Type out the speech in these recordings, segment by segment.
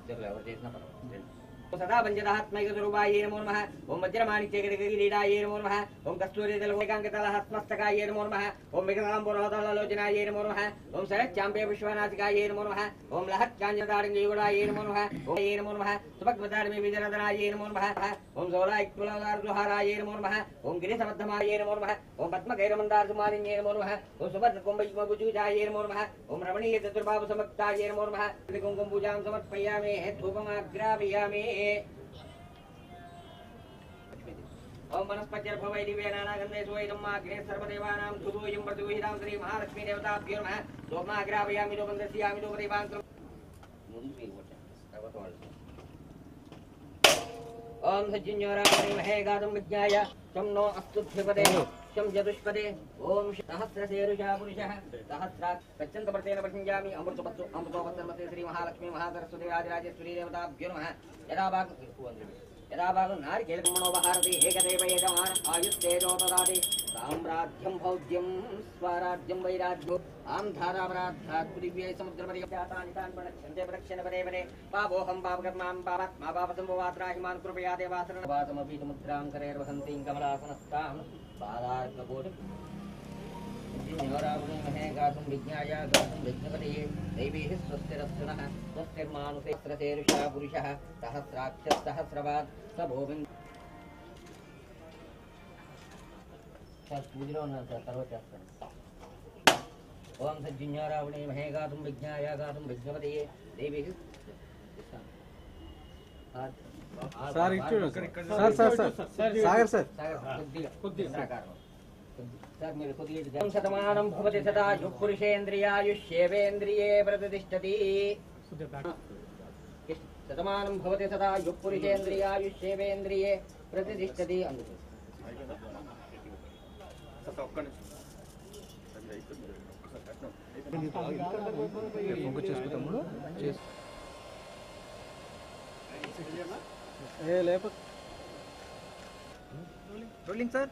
सदा पंचदात्मक स्वरूपाय नमो नमः। ओम वज्रमाणिक्यकिरीटाय नमो नमः। ओम कस्तूरिदलकांकतलहस्तमस्तकाय नमो नमः। ओम विकटांबुरोदलोचनाय नमो नमः। ओम शरच्चाम्बे विश्वनाथिकाय नमो नमः। ओम लहत्काञ्चनतारङ्गयुगलाय नमो नमः। ओम नमो नमः। सुभक्तदारमे विजयरतनाय नमो नमः। ओम सौलायकुलगारगुहाराय नमो नमः। ओम गिरिसमद्धमाय नमो नमः। ओम पद्मकैरमन्दारसुमारिण्ये नमो नमः। ओम सुवर्णकुम्भयुग्मभुजूजाय नमो नमः। ओम रमणीयचतुर्बाहुसमक्ताय नमो नमः। कुङ्कुमपूजां समर्पयामि धूपमाग्रापयामि। ओम वनस्पतिर्भवै दिव्यनानागन्धे सुवैदम्माग्ने सर्वदेवानां धूपोऽयं प्रतिगृहीतां श्री महालक्ष्मी देवताभ्यो नमः। धूपमाग्रापयामि धूपं दर्शयामि धूपदीपान्तरम्। ओम सज्जन्योरामहे गातुं विज्ञाय तं नो अस्तुभ्यपदे तं चतुष्पदे। ओम सहस्रशीर्षा पुरुषः सहस्रात् गच्छन्तपर्तेन प्रसञ्जामि अमृतवस्तु अमृतोपस्तमते श्री महालक्ष्मी महासरस्वती राजराजेश्वरी देवताभ्यो नमः। यदा भागं नारिकेलकमणोपहारति एकदेव यजमान आयुस्तेजो ददाति साम्राज्यं भौज्यं स्वराज्यं वैराज्यो आं धारावराध्यात् पृथिव्यै समुद्रपर्यन्तानि तानि प्रणश्यन्ते प्रदक्षिणपदे पदे पापोऽहं पापकर्मां पापात्मा पापसम्भवात्राहिमान् कृपया देवासनवासमपि समुद्रां करैर्वसन्तीं कमलासनस्तां पादार्ककोटि जिन्योरावृणीमहे गातुं विज्ञाय गातुं विघ्नपतये दैवीः स्वस्तिरस्तुनः स्वस्तिर्मानुषेस्रशेरुषा पुरुषः सहस्राक्षः सहस्रवात् स भूमिं पूजलो न सर्वशास्त्रम्। ओम सज्जन्योरावृणीमहे गातुं विज्ञाय गातुं विघ्नपतये दैवीः సార్ ఇటు sir sir sir Sagar sir शतमानं भवति सदा युक्पुरुषेन्द्रियायुष्येवेन्द्रिये प्रतिष्ठति। शतमानं भवति सदा युक्पुरुषेन्द्रियायुष्येवेन्द्रिये प्रतिष्ठति। Rolling sir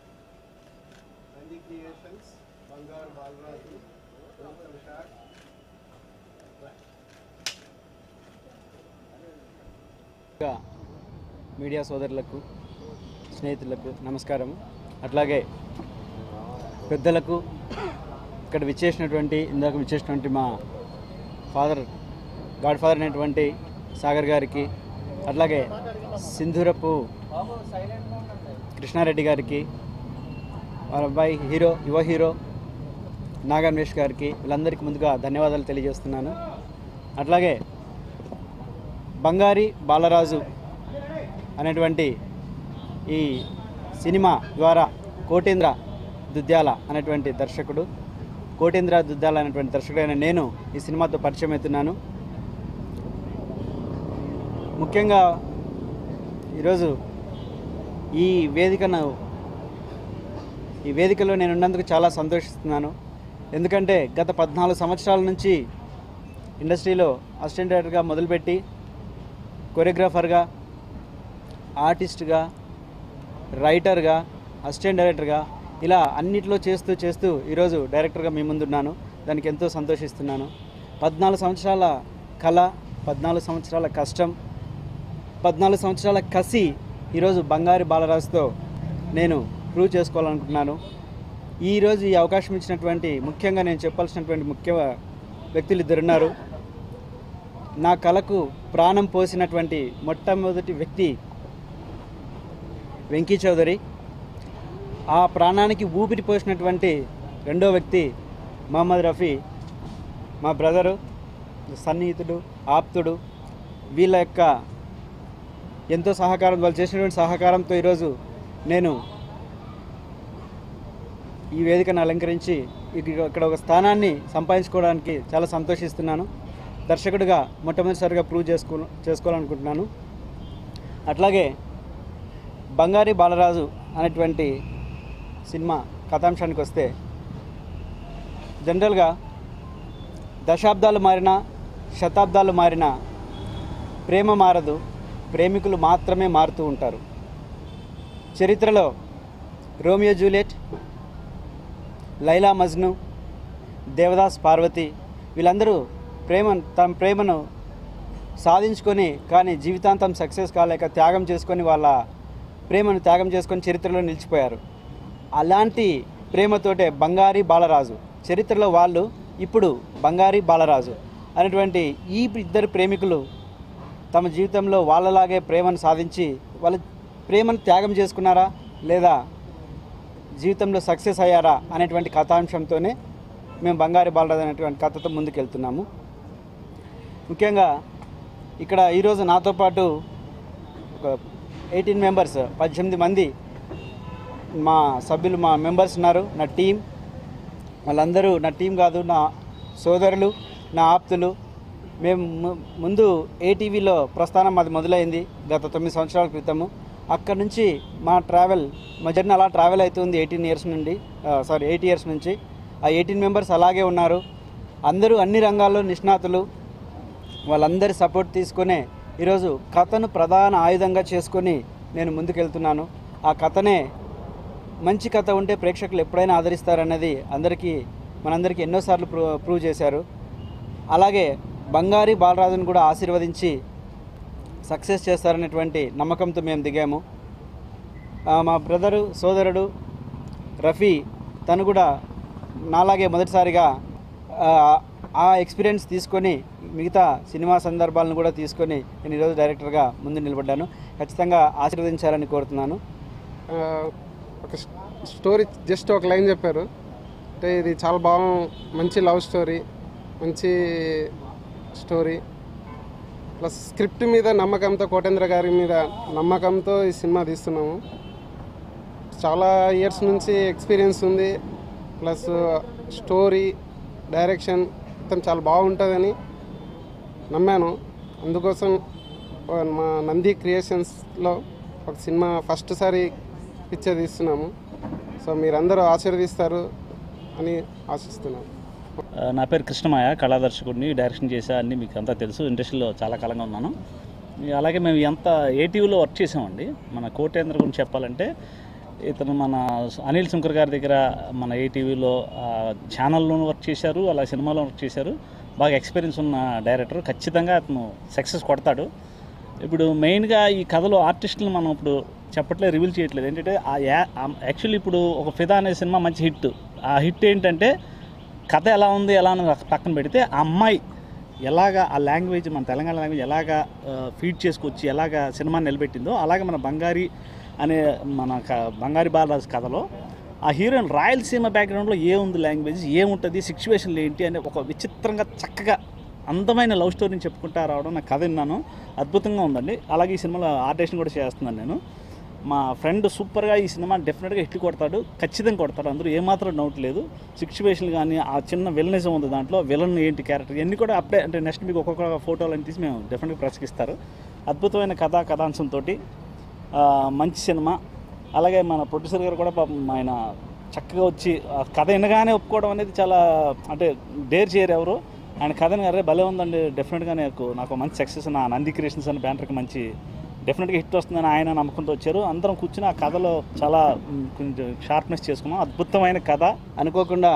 creations Bangaru Balaraju media సోదరులకు స్నేహితులకు నమస్కారం. అట్లాగే పెద్దలకు ఇక్కడ ఇందాక విచ్చేసినటువంటి మా గాడ్ ఫాదర్ అయినటువంటి సాగర్ గారికి, అట్లాగే సింధూరపు కృష్ణారెడ్డి గారికి, వాళ్ళ అబ్బాయి యువ హీరో నాగన్వేష్ గారికి, వీళ్ళందరికీ ముందుగా ధన్యవాదాలు తెలియజేస్తున్నాను. అట్లాగే బంగారి బాలరాజు అనేటువంటి ఈ సినిమా ద్వారా కోటేంద్ర దుద్యాల అనేటువంటి దర్శకుడైన నేను ఈ సినిమాతో పరిచయం అవుతున్నాను. ముఖ్యంగా ఈరోజు ఈ వేదికలో నేను ఉన్నందుకు చాలా సంతోషిస్తున్నాను. ఎందుకంటే గత 14 సంవత్సరాల నుంచి ఇండస్ట్రీలో అసిస్టెంట్ డైరెక్టర్గా మొదలుపెట్టి కొరియోగ్రాఫర్గా, ఆర్టిస్ట్గా, రైటర్గా, అసిస్టెంట్ డైరెక్టర్గా ఇలా అన్నిట్లో చేస్తూ ఈరోజు డైరెక్టర్గా మీ ముందున్నాను. దానికి ఎంతో సంతోషిస్తున్నాను. 14 సంవత్సరాల కళ, 14 సంవత్సరాల కష్టం, 14 సంవత్సరాల కసి ఈరోజు బంగారి బాలరాజుతో నేను ప్రూవ్ చేసుకోవాలనుకుంటున్నాను. ఈరోజు ఈ అవకాశం ఇచ్చినటువంటి, ముఖ్యంగా నేను చెప్పాల్సినటువంటి ముఖ్య వ్యక్తులు ఇద్దరున్నారు. నా కళకు ప్రాణం పోసినటువంటి మొట్టమొదటి వ్యక్తి వెంకీ చౌదరి, ఆ ప్రాణానికి ఊపిరి పోసినటువంటి రెండో వ్యక్తి మహమ్మద్ రఫీ, మా బ్రదరు, సన్నిహితుడు, ఆప్తుడు. వీళ్ళ యొక్క ఎంతో సహకారం, వాళ్ళు చేసినటువంటి సహకారంతో ఈరోజు నేను ఈ వేదికను అలంకరించి ఇక్కడ ఒక స్థానాన్ని సంపాదించుకోవడానికి చాలా సంతోషిస్తున్నాను. దర్శకుడిగా మొట్టమొదటిసారిగా ప్రూవ్ చేసుకోవాలనుకుంటున్నాను. అట్లాగే బంగారి బాలరాజు అనేటువంటి సినిమా కథాంశానికి వస్తే, జనరల్గా దశాబ్దాలు మారినా, శతాబ్దాలు మారినా ప్రేమ మారదు, ప్రేమికులు మాత్రమే మారుతూ ఉంటారు. చరిత్రలో రోమియో జూలియట్, లైలా మజ్ను, దేవదాస్ పార్వతి వీళ్ళందరూ తమ ప్రేమను సాధించుకొని కానీ జీవితాంతం సక్సెస్ కాలేక త్యాగం చేసుకొని వాళ్ళ ప్రేమను త్యాగం చేసుకొని చరిత్రలో నిలిచిపోయారు. అలాంటి ప్రేమతోటే బంగారి బాలరాజు చరిత్రలో వాళ్ళు ఇప్పుడు బంగారి బాలరాజు అనేటువంటి ఈ ఇద్దరు ప్రేమికులు తమ జీవితంలో వాళ్ళలాగే ప్రేమను సాధించి వాళ్ళ ప్రేమను త్యాగం చేసుకున్నారా లేదా జీవితంలో సక్సెస్ అయ్యారా అనేటువంటి కథాంశంతోనే మేము బంగారి బాలరాజు అనేటువంటి కథతో ముందుకెళ్తున్నాము. ముఖ్యంగా ఇక్కడ ఈరోజు నాతో పాటు ఒక 18 మెంబర్స్ 18 మంది మా సభ్యులు మా మెంబర్స్ ఉన్నారు. నా టీం వాళ్ళందరూ నా టీం కాదు, నా సోదరులు, నా ఆప్తులు. మేము ముందు ఏటీవీలో ప్రస్థానం మాది మొదలైంది గత 9 సంవత్సరాల క్రితము. అక్కడ నుంచి మా జర్నీ అలా ట్రావెల్ అవుతుంది 8 ఇయర్స్ నుంచి. ఆ 18 మెంబర్స్ అలాగే ఉన్నారు. అందరూ అన్ని రంగాల్లో నిష్ణాతులు. వాళ్ళందరి సపోర్ట్ తీసుకునే ఈరోజు కథను ప్రధాన ఆయుధంగా చేసుకొని నేను ముందుకెళ్తున్నాను. ఆ కథనే మంచి కథ ఉంటే ప్రేక్షకులు ఎప్పుడైనా ఆదరిస్తారన్నది మనందరికీ ఎన్నోసార్లు ప్రూవ్ చేశారు. అలాగే బంగారి బాలరాజును కూడా ఆశీర్వదించి సక్సెస్ చేస్తారనేటువంటి నమ్మకంతో మేము దిగాము. మా బ్రదరు సోదరుడు రఫీ తను కూడా నాలాగే మొదటిసారిగా ఆ ఎక్స్పీరియన్స్ తీసుకొని మిగతా సినిమా సందర్భాలను కూడా తీసుకొని నేను ఈరోజు డైరెక్టర్గా ముందు నిలబడ్డాను. ఖచ్చితంగా ఆశీర్వదించాలని కోరుతున్నాను. ఒక స్టోరీ జస్ట్ ఒక లైన్ చెప్పారు అంటే ఇది చాలా మంచి లవ్ స్టోరీ, మంచి స్టోరీ ప్లస్ స్క్రిప్ట్ మీద నమ్మకంతో, కోటేంద్ర గారి మీద నమ్మకంతో ఈ సినిమా తీస్తున్నాము. చాలా ఇయర్స్ నుంచి ఎక్స్పీరియన్స్ ఉంది. ప్లస్ స్టోరీ, డైరెక్షన్ మొత్తం చాలా బాగుంటుందని నమ్మాను. అందుకోసం మా నంది క్రియేషన్స్లో ఒక సినిమా ఫస్ట్ సారి పిక్చర్ తీస్తున్నాము. సో మీరందరూ ఆశీర్వదిస్తారు అని ఆశిస్తున్నాను. నా పేరు కృష్ణమాయ, కళాదర్శకుడిని, డైరెక్షన్ చేసా అన్నీ మీకు అంతా తెలుసు. ఇండస్ట్రీలో చాలా కాలంగా ఉన్నాను. అలాగే మేము ఎంత ఏటీవీలో వర్క్ చేసామండి. మన కోటేంద్ర గురించి చెప్పాలంటే ఇతను మన అనిల్ శంకర్ గారి దగ్గర మన ఏటీవీలో ఛానల్లోనూ వర్క్ చేశారు, అలా సినిమాలో వర్క్ చేశారు. బాగా ఎక్స్పీరియన్స్ ఉన్న డైరెక్టర్. ఖచ్చితంగా అతను సక్సెస్ కొడతాడు. ఇప్పుడు మెయిన్గా ఈ కథలో ఆర్టిస్టులు మనం ఇప్పుడు చెప్పట్లేదు, రివీల్ చేయట్లేదు. ఏంటంటే యాక్చువల్లీ ఇప్పుడు ఒక ఫిదా అనే సినిమా మంచి హిట్. ఆ హిట్ ఏంటంటే కథ ఎలా ఉంది ఎలా అని పక్కన పెడితే ఆ అమ్మాయి ఎలాగా ఆ లాంగ్వేజ్, మన తెలంగాణ లాంగ్వేజ్ ఎలాగా ఫీడ్ చేసుకొచ్చి ఎలాగా సినిమాని నిలబెట్టిందో అలాగే మన బంగారి బాలరాజు కథలో ఆ హీరోయిన్ రాయలసీమ బ్యాక్గ్రౌండ్లో ఏముంది, లాంగ్వేజ్ ఏముంటుంది, సిచ్యువేషన్లు ఏంటి అనే ఒక విచిత్రంగా చక్కగా అందమైన లవ్ స్టోరీని చెప్పుకుంటా రావడం నాకు కథ విన్నాను. అద్భుతంగా ఉందండి. అలాగే ఈ సినిమాలో ఆర్టిస్ట్ని కూడా చేస్తున్నాను నేను. మా ఫ్రెండ్ సూపర్గా ఈ సినిమా డెఫినెట్గా హిట్ కొడతాడు, ఖచ్చితంగా కొడతాడు. అందరూ ఏమాత్రం డౌట్ లేదు. సిచ్యువేషన్లు కానీ ఆ చిన్న విలనిజం ఉంది దాంట్లో, విలన్ ఏంటి క్యారెక్టర్ ఇవన్నీ కూడా అప్పుడే అంటే నెక్స్ట్ మీకు ఒక్కొక్క ఫోటోలను తీసి మేము డెఫినెట్గా ప్రసకిస్తారు. అద్భుతమైన కథాంశంతో మంచి సినిమా. అలాగే మన ప్రొడ్యూసర్ గారు కూడా ఆయన చక్కగా వచ్చి కథ వినగానే ఒప్పుకోవడం అనేది చాలా అంటే డేర్ చేయరు ఎవరు. ఆయన కథని అరే భలే ఉందండి, డెఫినెట్గా నాకు మంచి సక్సెస్, నా నంది క్రియేషన్స్ అనే బ్యానర్కి మంచి డెఫినెట్గా హిట్ వస్తుందని ఆయన నమ్మకంతో వచ్చారు. అందరం కూర్చుని ఆ కథలో చాలా కొంచెం షార్ప్నెస్ చేసుకున్నాం. అద్భుతమైన కథ. అనుకోకుండా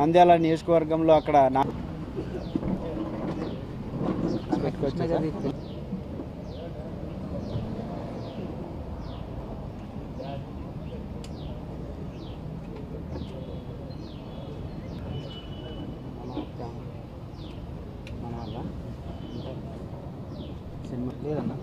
నంద్యాల నియోజకవర్గంలో అక్కడ సినిమా లేదన్నా.